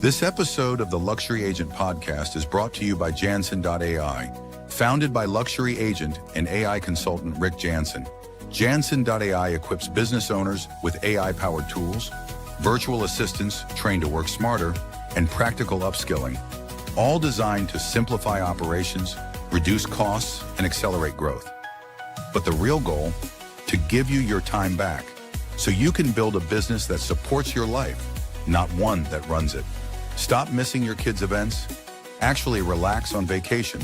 This episode of the Luxury Agent Podcast is brought to you by Jansen.ai, founded by luxury agent and AI consultant Rick Jansen. Jansen.ai equips business owners with AI-powered tools, virtual assistants trained to work smarter, and practical upskilling, all designed to simplify operations, reduce costs, and accelerate growth. But the real goal? To give you your time back, so you can build a business that supports your life, not one that runs it. Stop missing your kids' events. Actually relax on vacation.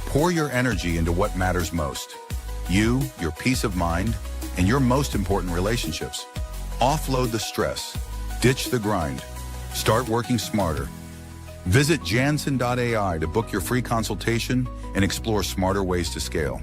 Pour your energy into what matters most. You, your peace of mind, and your most important relationships. Offload the stress. Ditch the grind. Start working smarter. Visit Jansen.ai to book your free consultation and explore smarter ways to scale.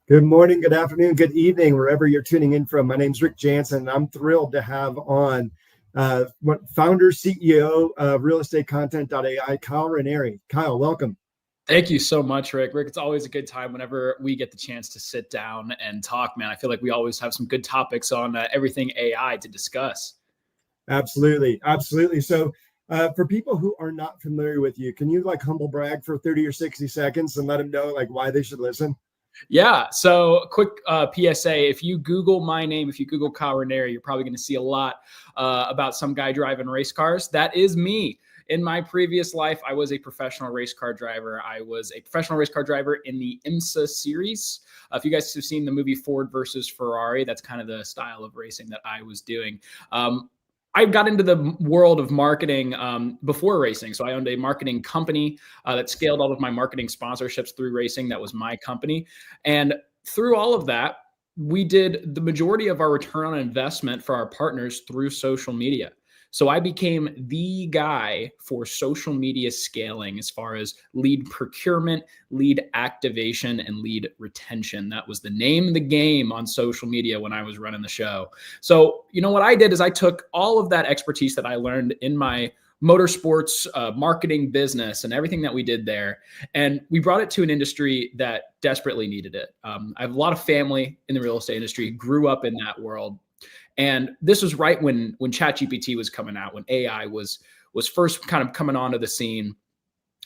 Good morning, good afternoon, good evening, wherever you're tuning in from. My name's Rick Jansen. I'm thrilled to have on founder, CEO of realestatecontent.ai, Kyle Raineri. Kyle, welcome. Thank you so much, Rick. Rick, it's always a good time whenever we get the chance to sit down and talk, man. I feel like we always have some good topics on everything AI to discuss. Absolutely. Absolutely. So for people who are not familiar with you, can you humble brag for 30 or 60 seconds and let them know why they should listen? Yeah. So quick PSA, if you Google my name, if you Google Kyle Raineri, you're probably going to see a lot about some guy driving race cars. That is me. In my previous life, I was a professional race car driver. I was a professional race car driver in the IMSA series. If you guys have seen the movie Ford versus Ferrari, that's kind of the style of racing that I was doing. I got into the world of marketing before racing. So I owned a marketing company that scaled all of my marketing sponsorships through racing. That was my company. And through all of that, we did the majority of our return on investment for our partners through social media. So I became the guy for social media scaling as far as lead procurement, lead activation, and lead retention. That was the name of the game on social media when I was running the show. So, what I did is I took all of that expertise that I learned in my motorsports marketing business and everything that we did there, and we brought it to an industry that desperately needed it. I have a lot of family in the real estate industry, grew up in that world. And this was right when ChatGPT was coming out, when AI was first kind of coming onto the scene.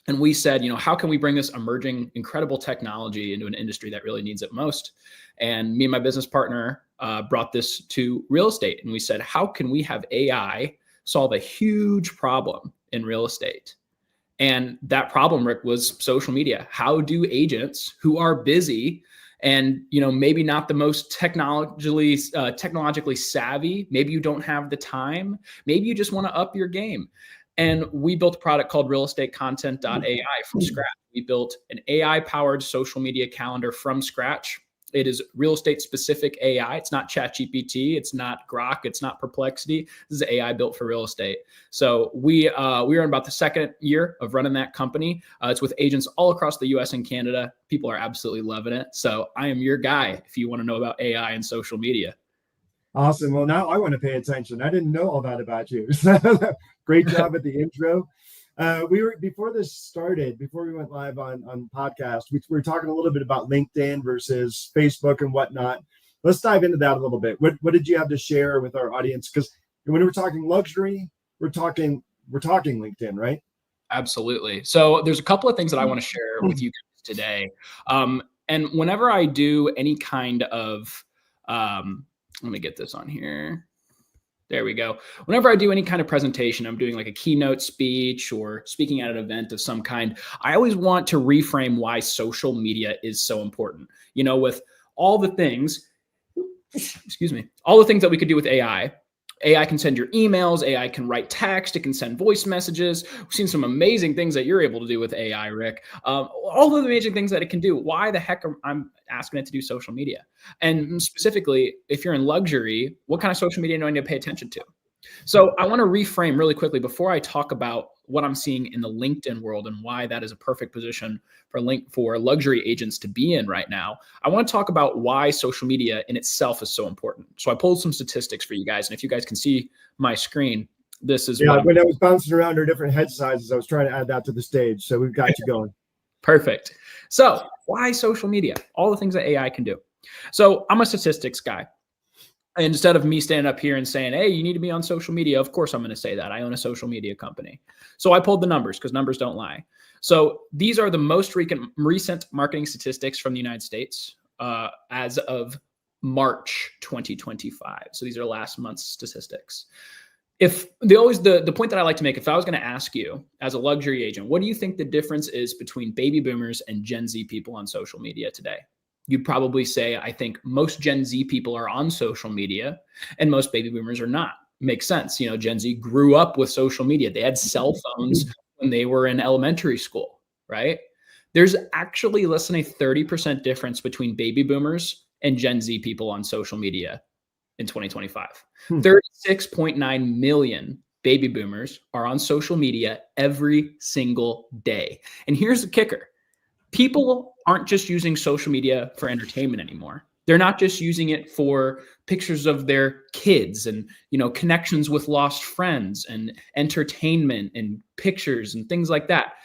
And we said, how can we bring this emerging, incredible technology into an industry that really needs it most? And me and my business partner brought this to real estate. And we said, how can we have AI solve a huge problem in real estate? And that problem, Rick, was social media. How do agents who are busy and maybe not the most technologically savvy, maybe you don't have the time, maybe you just want to up your game. And we built a product called realestatecontent.ai from scratch. We built an AI-powered social media calendar from scratch. It is real estate specific AI. It's not ChatGPT. It's not Grok. It's not Perplexity. This is AI built for real estate. So we are in about the second year of running that company. It's with agents all across the US and Canada. People are absolutely loving it. So I am your guy if you want to know about AI and social media. Awesome. Well, now I want to pay attention. I didn't know all that about you. Great job at the intro. Before this started, before we went live on podcast, we were talking a little bit about LinkedIn versus Facebook and whatnot. Let's dive into that a little bit. What did you have to share with our audience? Because when we're talking luxury, we're talking LinkedIn, right? Absolutely. So there's a couple of things that I want to share with you guys today. And whenever I do any kind of, let me get this on here. There we go. Whenever I do any kind of presentation, I'm doing like a keynote speech or speaking at an event of some kind, I always want to reframe why social media is so important. With all the things, all the things that we could do with AI. AI can send your emails, AI can write text, it can send voice messages. We've seen some amazing things that you're able to do with AI, Rick. All of the amazing things that it can do. Why the heck I'm asking it to do social media? And specifically, if you're in luxury, what kind of social media do I need to pay attention to? So I want to reframe really quickly before I talk about what I'm seeing in the LinkedIn world and why that is a perfect position for luxury agents to be in right now. I want to talk about why social media in itself is so important. So I pulled some statistics for you guys. And if you guys can see my screen, this is when I was bouncing around our different head sizes, I was trying to add that to the stage. So we've got you going. Perfect. So why social media? All the things that AI can do. So I'm a statistics guy. Instead of me standing up here and saying, hey, you need to be on social media, of course I'm going to say that. I own a social media company. So I pulled the numbers because numbers don't lie. So these are the most recent marketing statistics from the United States as of March 2025. So these are last month's statistics. If the point that I like to make, if I was going to ask you as a luxury agent, what do you think the difference is between baby boomers and Gen Z people on social media today? You'd probably say, I think most Gen Z people are on social media and most baby boomers are not. Makes sense. You know, Gen Z grew up with social media. They had cell phones when they were in elementary school, right? There's actually less than a 30% difference between baby boomers and Gen Z people on social media in 2025. 36.9 million baby boomers are on social media every single day. And here's the kicker. People aren't just using social media for entertainment anymore. They're not just using it for pictures of their kids and, you know, connections with lost friends and entertainment and pictures and things like that.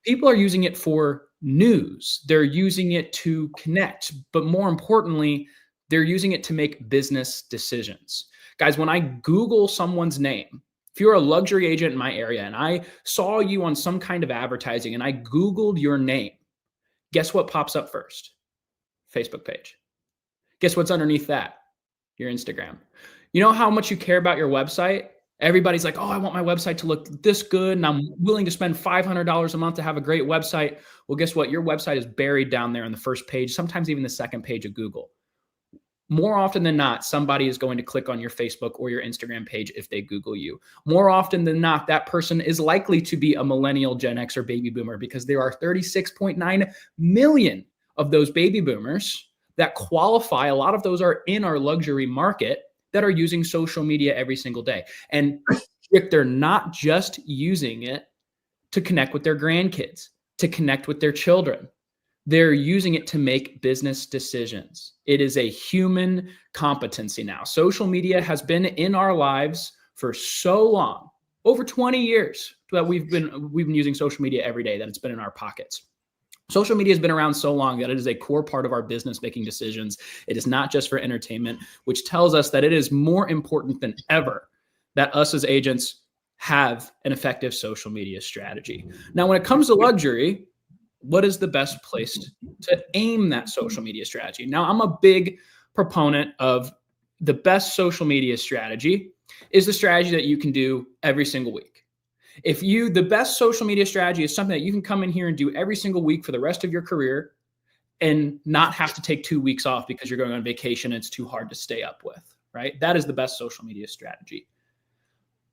People are using it for news. They're using it to connect, but more importantly, they're using it to make business decisions. Guys, when I Google someone's name, if you're a luxury agent in my area and I saw you on some kind of advertising and I Googled your name, guess what pops up first? Facebook page. Guess what's underneath that? Your Instagram. You know how much you care about your website? Everybody's like, oh, I want my website to look this good and I'm willing to spend $500 a month to have a great website. Well, guess what? Your website is buried down there on the first page, sometimes even the second page of Google. More often than not, somebody is going to click on your Facebook or your Instagram page if they Google you. More often than not, that person is likely to be a millennial, Gen X, or baby boomer because there are 36.9 million of those baby boomers that qualify. A lot of those are in our luxury market that are using social media every single day. And if they're not just using it to connect with their grandkids, to connect with their children, they're using it to make business decisions. It is a human competency now. Social media has been in our lives for so long, over 20 years, that we've been using social media every day, that it's been in our pockets. Social media has been around so long that it is a core part of our business making decisions. It is not just for entertainment, which tells us that it is more important than ever that us as agents have an effective social media strategy. Now, when it comes to luxury, what is the best place to aim that social media strategy? Now, I'm a big proponent of the best social media strategy is the strategy that you can do every single week. The best social media strategy is something that you can come in here and do every single week for the rest of your career and not have to take 2 weeks off because you're going on vacation and it's too hard to stay up with, right? That is the best social media strategy.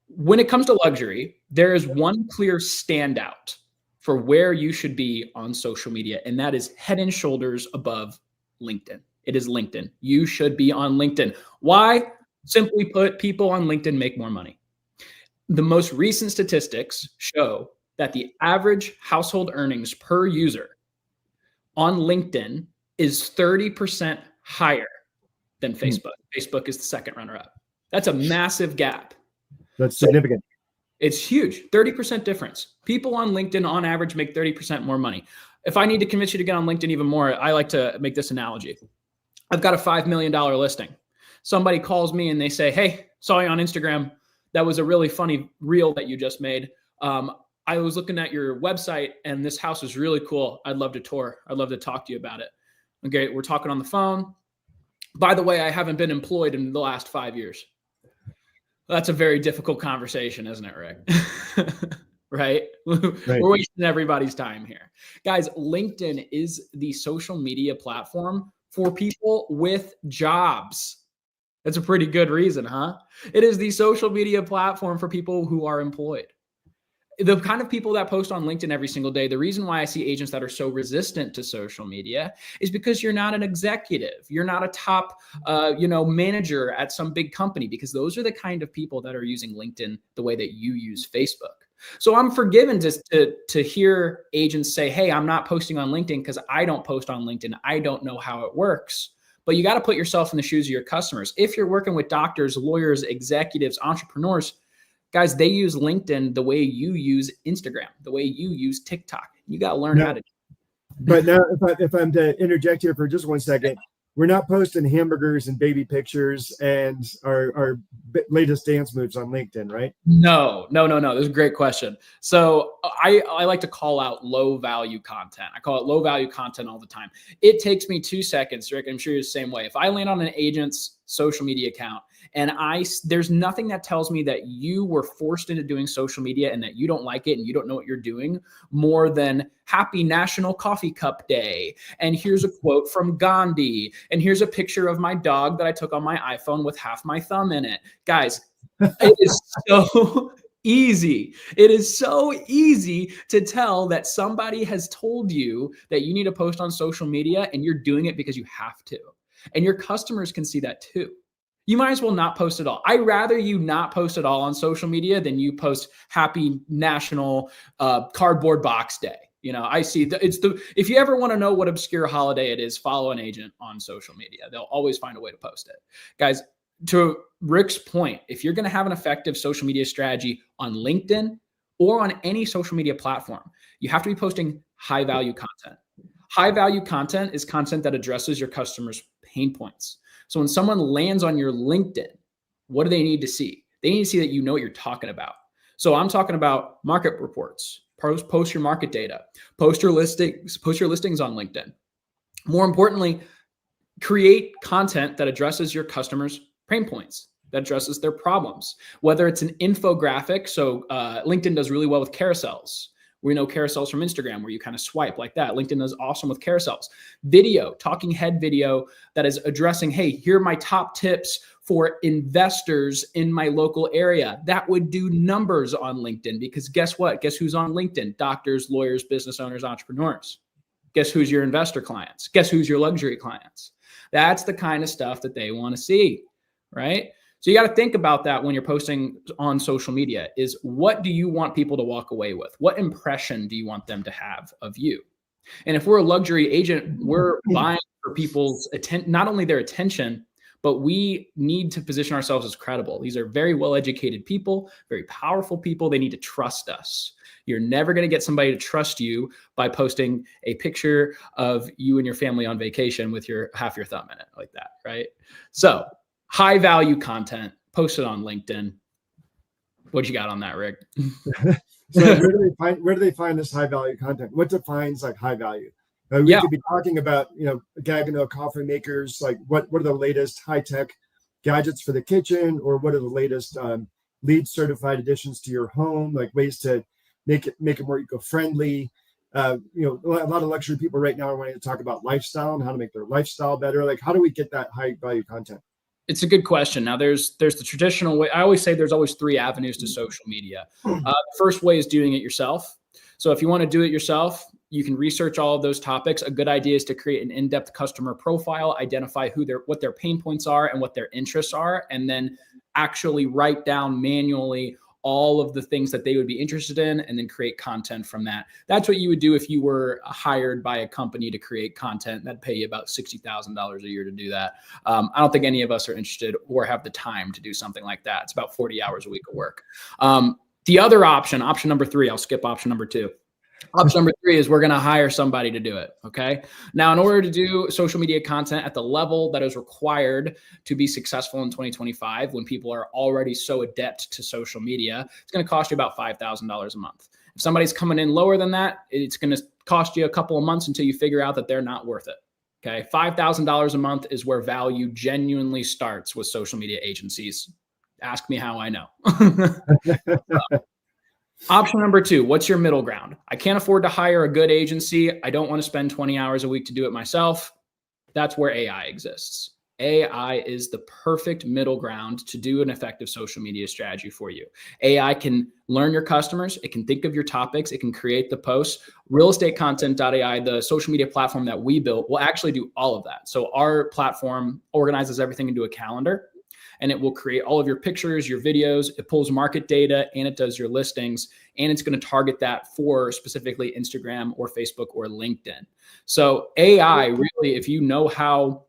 When it comes to luxury, there is one clear standout for where you should be on social media, and that is head and shoulders above LinkedIn. It is LinkedIn. You should be on LinkedIn. Why? Simply put, people on LinkedIn make more money. The most recent statistics show that the average household earnings per user on LinkedIn is 30% higher than Facebook. Facebook is the second runner-up. That's a massive gap. That's significant. It's huge, 30% difference. People on LinkedIn on average make 30% more money. If I need to convince you to get on LinkedIn even more, I like to make this analogy. I've got a $5 million listing. Somebody calls me and they say, hey, saw you on Instagram. That was a really funny reel that you just made. I was looking at your website and this house is really cool. I'd love to tour. I'd love to talk to you about it. Okay, we're talking on the phone. By the way, I haven't been employed in the last 5 years. That's a very difficult conversation, isn't it, Rick? Right? We're wasting everybody's time here. Guys, LinkedIn is the social media platform for people with jobs. That's a pretty good reason, huh? It is the social media platform for people who are employed. The kind of people that post on LinkedIn every single day, the reason why I see agents that are so resistant to social media is because you're not an executive. You're not a top, manager at some big company, because those are the kind of people that are using LinkedIn the way that you use Facebook. So I'm forgiven to hear agents say, hey, I'm not posting on LinkedIn because I don't post on LinkedIn. I don't know how it works. But you got to put yourself in the shoes of your customers. If you're working with doctors, lawyers, executives, entrepreneurs, guys, they use LinkedIn the way you use Instagram, the way you use TikTok. You got to learn how to do it. But now, if I'm to interject here for just 1 second, we're not posting hamburgers and baby pictures and our latest dance moves on LinkedIn, right? No. That's a great question. So I like to call out low value content. I call it low value content all the time. It takes me 2 seconds, Rick. I'm sure you're the same way. If I land on an agent's social media account and there's nothing that tells me that you were forced into doing social media and that you don't like it and you don't know what you're doing more than Happy National Coffee Cup Day. And here's a quote from Gandhi. And here's a picture of my dog that I took on my iPhone with half my thumb in it. Guys, it is so easy. It is so easy to tell that somebody has told you that you need to post on social media and you're doing it because you have to. And your customers can see that too. You might as well not post at all. I'd rather you not post at all on social media than you post Happy National Cardboard Box Day. You know, I see if you ever want to know what obscure holiday it is, follow an agent on social media. They'll always find a way to post it. Guys, to Rick's point, if you're going to have an effective social media strategy on LinkedIn or on any social media platform, you have to be posting high value content. High value content is content that addresses your customers' pain points. So when someone lands on your LinkedIn, what do they need to see? They need to see that you know what you're talking about. So I'm talking about market reports, post your market data, post your listings on LinkedIn. More importantly, create content that addresses your customers' pain points, that addresses their problems, whether it's an infographic. So LinkedIn does really well with carousels. We know carousels from Instagram where you kind of swipe like that. LinkedIn is awesome with carousels. Video, talking head video that is addressing, hey, here are my top tips for investors in my local area. That would do numbers on LinkedIn because guess what? Guess who's on LinkedIn? Doctors, lawyers, business owners, entrepreneurs. Guess who's your investor clients? Guess who's your luxury clients? That's the kind of stuff that they want to see, right? So you got to think about that when you're posting on social media is what do you want people to walk away with? What impression do you want them to have of you? And if we're a luxury agent, we're buying for people's attention, not only their attention, but we need to position ourselves as credible. These are very well-educated people, very powerful people. They need to trust us. You're never going to get somebody to trust you by posting a picture of you and your family on vacation with half your thumb in it like that, right? So high value content, post it on LinkedIn. What you got on that, Rick? So where do they find this high value content? What defines like high value? We could be talking about, Gagano coffee makers, like what are the latest high tech gadgets for the kitchen, or what are the latest LEED certified additions to your home, like ways to make it more eco-friendly. A lot of luxury people right now are wanting to talk about lifestyle and how to make their lifestyle better. Like, how do we get that high value content? It's a good question. Now, there's the traditional way. I always say there's always 3 avenues to social media. The first way is doing it yourself. So if you want to do it yourself, you can research all of those topics. A good idea is to create an in-depth customer profile, identify what their pain points are and what their interests are, and then actually write down manually all of the things that they would be interested in and then create content from that. That's what you would do if you were hired by a company to create content. That'd pay you about $60,000 a year to do that. I don't think any of us are interested or have the time to do something like that. It's about 40 hours a week of work. The other option number 3, I'll skip option number 2. Option number 3 is we're going to hire somebody to do it. Okay. Now, in order to do social media content at the level that is required to be successful in 2025, when people are already so adept to social media, it's going to cost you about $5,000 a month. If somebody's coming in lower than that, it's going to cost you a couple of months until you figure out that they're not worth it. Okay. $5,000 a month is where value genuinely starts with social media agencies. Ask me how I know. Option number 2, what's your middle ground? I can't afford to hire a good agency. I don't want to spend 20 hours a week to do it myself. That's where AI exists. AI is the perfect middle ground to do an effective social media strategy for you. AI can learn your customers. It can think of your topics. It can create the posts. Realestatecontent.ai, the social media platform that we built, will actually do all of that. So our platform organizes everything into a calendar, and it will create all of your pictures, your videos. It pulls market data, and it does your listings, and it's going to target that for specifically Instagram or Facebook or LinkedIn. So AI really, if you know how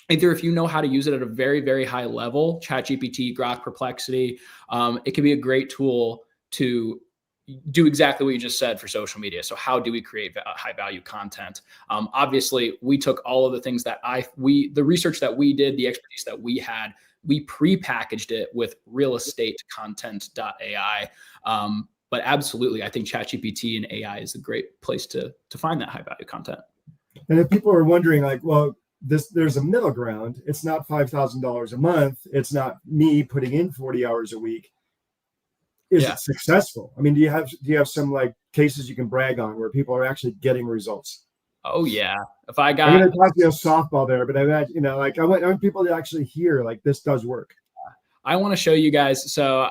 to use it at a very, very high level, ChatGPT, Grok, Perplexity, it can be a great tool to do exactly what you just said for social media. So how do we create high value content? Obviously, we took all of the things that the research that we did, the expertise that we had, we pre-packaged it with realestatecontent.ai. But absolutely, I think ChatGPT and AI is a great place to find that high value content. And if people are wondering, like, well, there's a middle ground. It's not $5,000 a month. It's not me putting in 40 hours a week. Is it successful? I mean, do you have some like cases you can brag on where people are actually getting results? Oh yeah. If I'm going to talk to you a softball there, but I want people to actually hear like this does work. I want to show you guys. So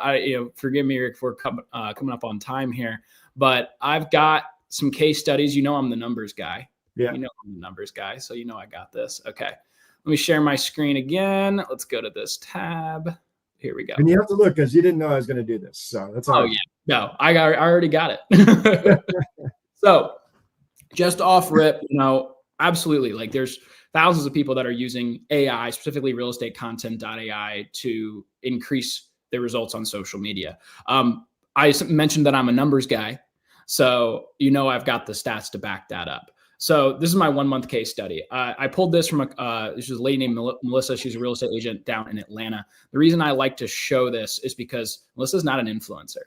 forgive me, Rick, for coming up on time here, but I've got some case studies. I'm the numbers guy. Yeah. I'm the numbers guy. So I got this. Okay. Let me share my screen again. Let's go to this tab. Here we go. And you have to look because you didn't know I was going to do this. So that's all. Oh, yeah. No, I already got it. So just off rip, absolutely. Like there's thousands of people that are using AI, specifically realestatecontent.ai, to increase their results on social media. I mentioned that I'm a numbers guy. So, I've got the stats to back that up. So this is my 1 month case study. I pulled this from this is a lady named Melissa. She's a real estate agent down in Atlanta. The reason I like to show this is because Melissa's not an influencer.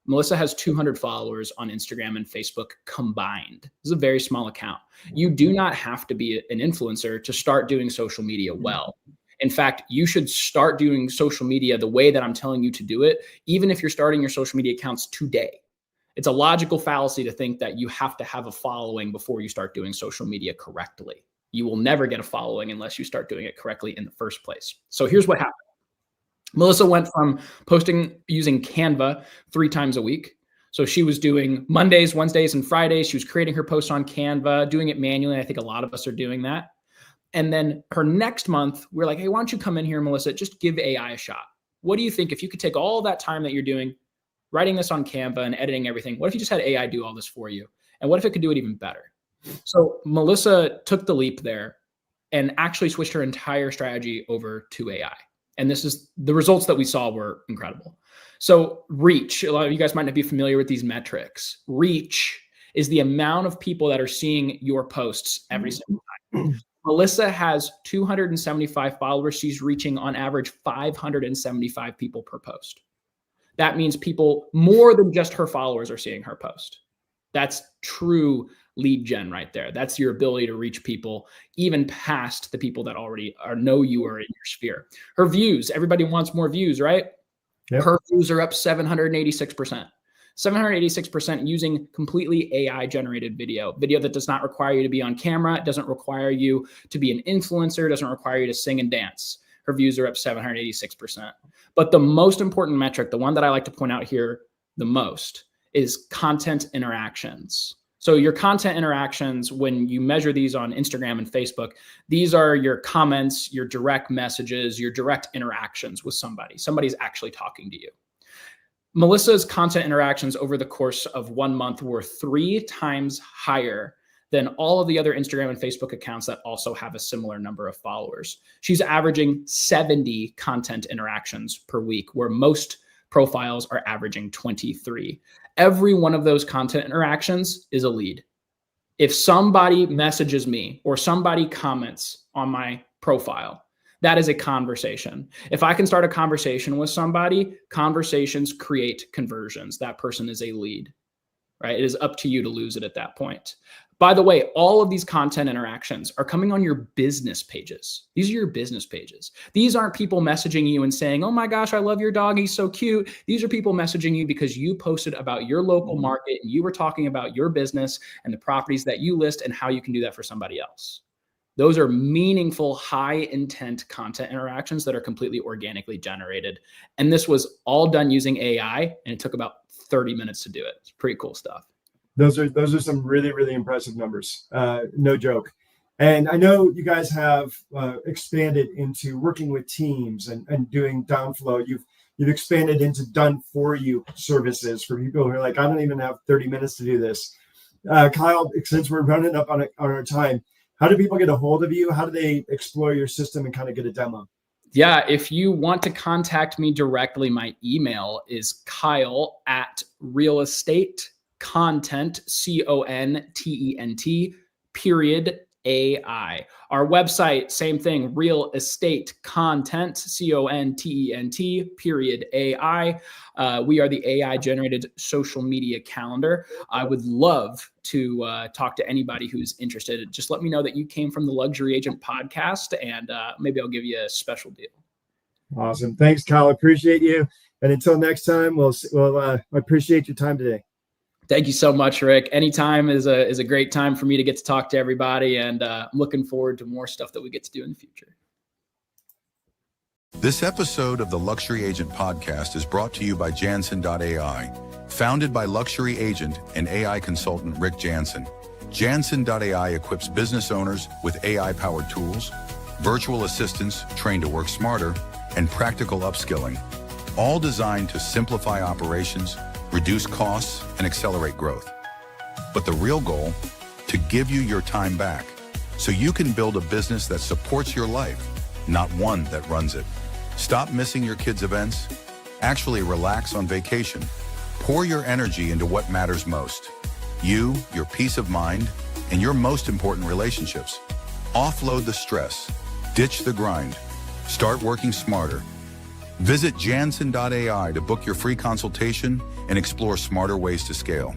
Melissa has 200 followers on Instagram and Facebook combined. This is a very small account. You do not have to be an influencer to start doing social media well. In fact, you should start doing social media the way that I'm telling you to do it, even if you're starting your social media accounts today. It's a logical fallacy to think that you have to have a following before you start doing social media correctly. You will never get a following unless you start doing it correctly in the first place. So here's what happened. Melissa went from posting using Canva 3 times a week. So she was doing Mondays, Wednesdays, and Fridays. She was creating her posts on Canva, doing it manually. I think a lot of us are doing that. And then her next month, we're like, hey, why don't you come in here, Melissa? Just give AI a shot. What do you think if you could take all that time that you're doing, writing this on Canva and editing everything? What if you just had AI do all this for you? And what if it could do it even better? So Melissa took the leap there and actually switched her entire strategy over to AI. And this is the results that we saw were incredible. So reach, a lot of you guys might not be familiar with these metrics. Reach is the amount of people that are seeing your posts every single time. Melissa has 275 followers. She's reaching on average 575 people per post. That means people more than just her followers are seeing her post. That's true lead gen right there. That's your ability to reach people even past the people that already know you are in your sphere. Her views, everybody wants more views, right? Yep. Her views are up 786%. 786% using completely AI generated video that does not require you to be on camera. It doesn't require you to be an influencer. It doesn't require you to sing and dance. Her views are up 786%. But the most important metric, the one that I like to point out here the most, is content interactions. So your content interactions, when you measure these on Instagram and Facebook, these are your comments, your direct messages, your direct interactions with somebody. Somebody's actually talking to you. Melissa's content interactions over the course of 1 month were 3 times higher than all of the other Instagram and Facebook accounts that also have a similar number of followers. She's averaging 70 content interactions per week, where most profiles are averaging 23. Every one of those content interactions is a lead. If somebody messages me or somebody comments on my profile, that is a conversation. If I can start a conversation with somebody, conversations create conversions. That person is a lead, right? It is up to you to lose it at that point. By the way, all of these content interactions are coming on your business pages. These are your business pages. These aren't people messaging you and saying, oh my gosh, I love your dog, he's so cute. These are people messaging you because you posted about your local market and you were talking about your business and the properties that you list and how you can do that for somebody else. Those are meaningful, high intent content interactions that are completely organically generated. And this was all done using AI, and it took about 30 minutes to do it. It's pretty cool stuff. Those are some really, really impressive numbers. No joke. And I know you guys have expanded into working with teams and doing downflow. You've expanded into done for you services for people who are like, I don't even have 30 minutes to do this. Kyle, since we're running up on our time, how do people get a hold of you? How do they explore your system and kind of get a demo? Yeah, if you want to contact me directly, my email is kyle@realestatecontent, content, period, AI. Our website, same thing, real estate content, content, period, AI. We are the AI generated social media calendar. I would love to talk to anybody who's interested. Just let me know that you came from the Luxury Agent podcast, and maybe I'll give you a special deal. Awesome. Thanks, Kyle. Appreciate you. And until next time, we'll appreciate your time today. Thank you so much, Rick. Anytime is a great time for me to get to talk to everybody, and I'm looking forward to more stuff that we get to do in the future. This episode of the Luxury Agent podcast is brought to you by Jansen.ai, founded by luxury agent and AI consultant Rick Jansen. Jansen.ai equips business owners with AI-powered tools, virtual assistants trained to work smarter, and practical upskilling, all designed to simplify operations, reduce costs, and accelerate growth. But the real goal, to give you your time back, so you can build a business that supports your life, not one that runs it. Stop missing your kids' events. Actually relax on vacation. Pour your energy into what matters most. You, your peace of mind, and your most important relationships. Offload the stress. Ditch the grind. Start working smarter. Visit Jansen.ai to book your free consultation and explore smarter ways to scale.